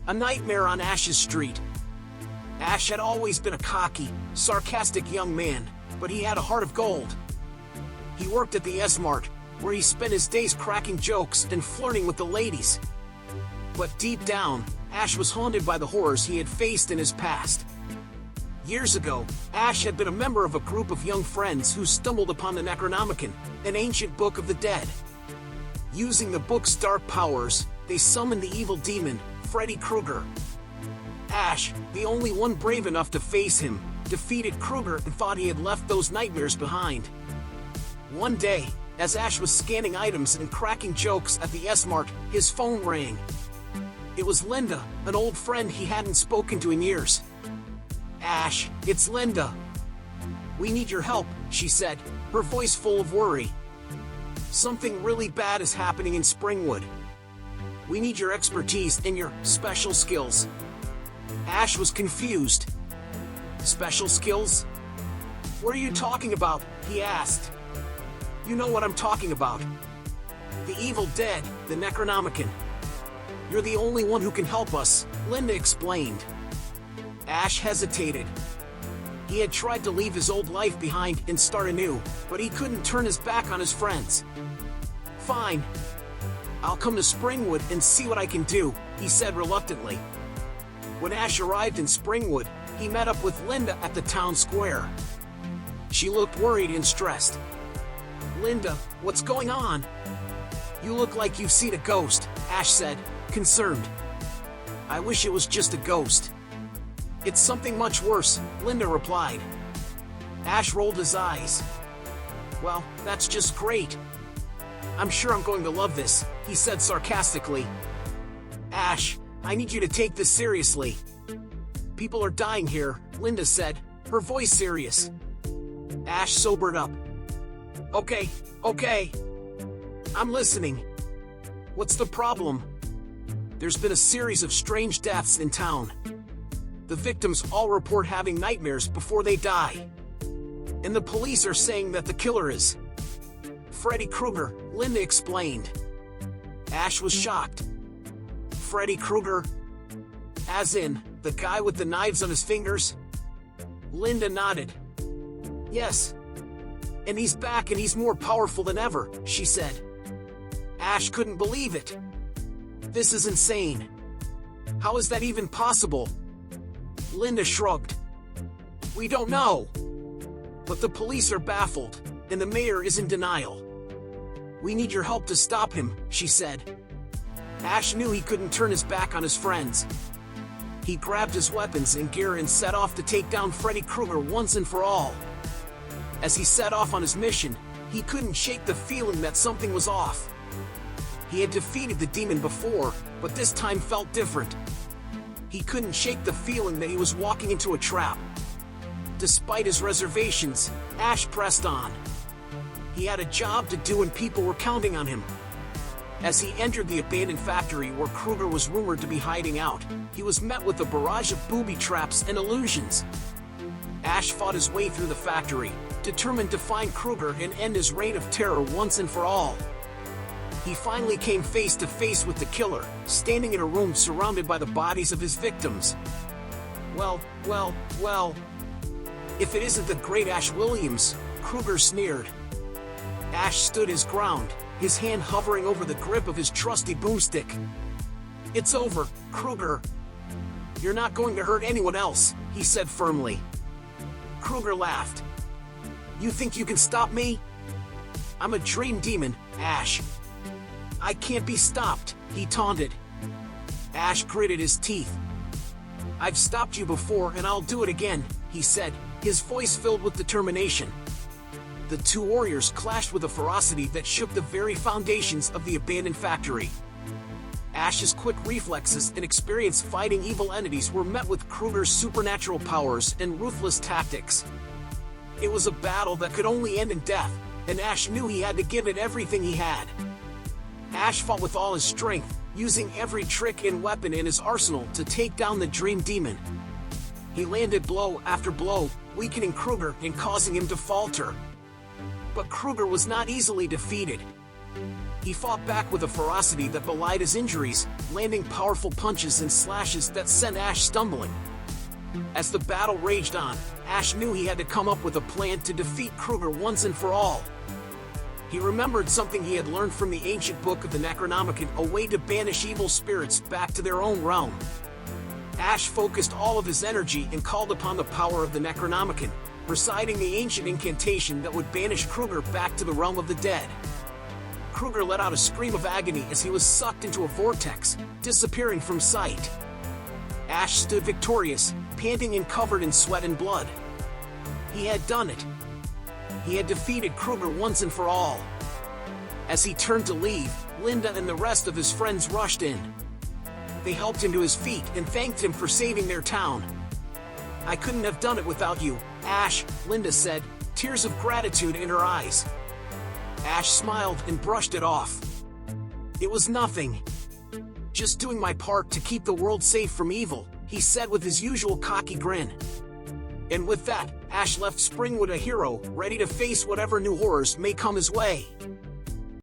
A nightmare on Ash's street. Ash had always been a cocky, sarcastic young man, but he had a heart of gold. He worked at the S-Mart, where he spent his days cracking jokes and flirting with the ladies. But deep down, Ash was haunted by the horrors he had faced in his past. Years ago, Ash had been a member of a group of young friends who stumbled upon the Necronomicon, an ancient book of the dead. Using the book's dark powers, they summoned the evil demon, Freddy Krueger. Ash, the only one brave enough to face him, defeated Krueger and thought he had left those nightmares behind. One day, as Ash was scanning items and cracking jokes at the S-Mart, his phone rang. It was Linda, an old friend he hadn't spoken to in years. "Ash, it's Linda. We need your help," she said, her voice full of worry. "Something really bad is happening in Springwood. We need your expertise and your special skills." Ash was confused. "Special skills? What are you talking about?" he asked. "You know what I'm talking about. The evil dead, the Necronomicon. You're the only one who can help us," Linda explained. Ash hesitated. He had tried to leave his old life behind and start anew, but he couldn't turn his back on his friends. "Fine. I'll come to Springwood and see what I can do," he said reluctantly. When Ash arrived in Springwood, he met up with Linda at the town square. She looked worried and stressed. "Linda, what's going on?" "You look like you've seen a ghost," Ash said, concerned. "I wish it was just a ghost." "It's something much worse," Linda replied. Ash rolled his eyes. "Well, that's just great. I'm sure I'm going to love this," he said sarcastically. "Ash, I need you to take this seriously. People are dying here," Linda said, her voice serious. Ash sobered up. Okay. I'm listening. What's the problem?" "There's been a series of strange deaths in town. The victims all report having nightmares before they die. And the police are saying that the killer is Freddy Krueger," Linda explained. Ash was shocked. "Freddy Krueger? As in, the guy with the knives on his fingers?" Linda nodded. "Yes. And he's back and he's more powerful than ever," she said. Ash couldn't believe it. "This is insane. How is that even possible?" Linda shrugged. "We don't know. But the police are baffled, and the mayor is in denial. We need your help to stop him," she said. Ash knew he couldn't turn his back on his friends. He grabbed his weapons and gear and set off to take down Freddy Krueger once and for all. As he set off on his mission, he couldn't shake the feeling that something was off. He had defeated the demon before, but this time felt different. He couldn't shake the feeling that he was walking into a trap. Despite his reservations, Ash pressed on. He had a job to do and people were counting on him. As he entered the abandoned factory where Krueger was rumored to be hiding out, he was met with a barrage of booby traps and illusions. Ash fought his way through the factory, determined to find Krueger and end his reign of terror once and for all. He finally came face to face with the killer, standing in a room surrounded by the bodies of his victims. Well, if it isn't the great Ash Williams," Krueger sneered. Ash stood his ground, his hand hovering over the grip of his trusty boomstick. "It's over, Krueger. You're not going to hurt anyone else," he said firmly. Krueger laughed. "You think you can stop me? I'm a dream demon, Ash. I can't be stopped," he taunted. Ash gritted his teeth. "I've stopped you before and I'll do it again," he said, his voice filled with determination. The two warriors clashed with a ferocity that shook the very foundations of the abandoned factory. Ash's quick reflexes and experience fighting evil entities were met with Krueger's supernatural powers and ruthless tactics. It was a battle that could only end in death, and Ash knew he had to give it everything he had. Ash fought with all his strength, using every trick and weapon in his arsenal to take down the dream demon. He landed blow after blow, weakening Krueger and causing him to falter. But Krueger was not easily defeated. He fought back with a ferocity that belied his injuries, landing powerful punches and slashes that sent Ash stumbling. As the battle raged on, Ash knew he had to come up with a plan to defeat Krueger once and for all. He remembered something he had learned from the ancient book of the Necronomicon, a way to banish evil spirits back to their own realm. Ash focused all of his energy and called upon the power of the Necronomicon, reciting the ancient incantation that would banish Krueger back to the realm of the dead. Krueger let out a scream of agony as he was sucked into a vortex, disappearing from sight. Ash stood victorious, panting and covered in sweat and blood. He had done it. He had defeated Krueger once and for all. As he turned to leave, Linda and the rest of his friends rushed in. They helped him to his feet and thanked him for saving their town. "I couldn't have done it without you, Ash," Linda said, tears of gratitude in her eyes. Ash smiled and brushed it off. "It was nothing. Just doing my part to keep the world safe from evil," he said with his usual cocky grin. And with that, Ash left Springwood a hero, ready to face whatever new horrors may come his way.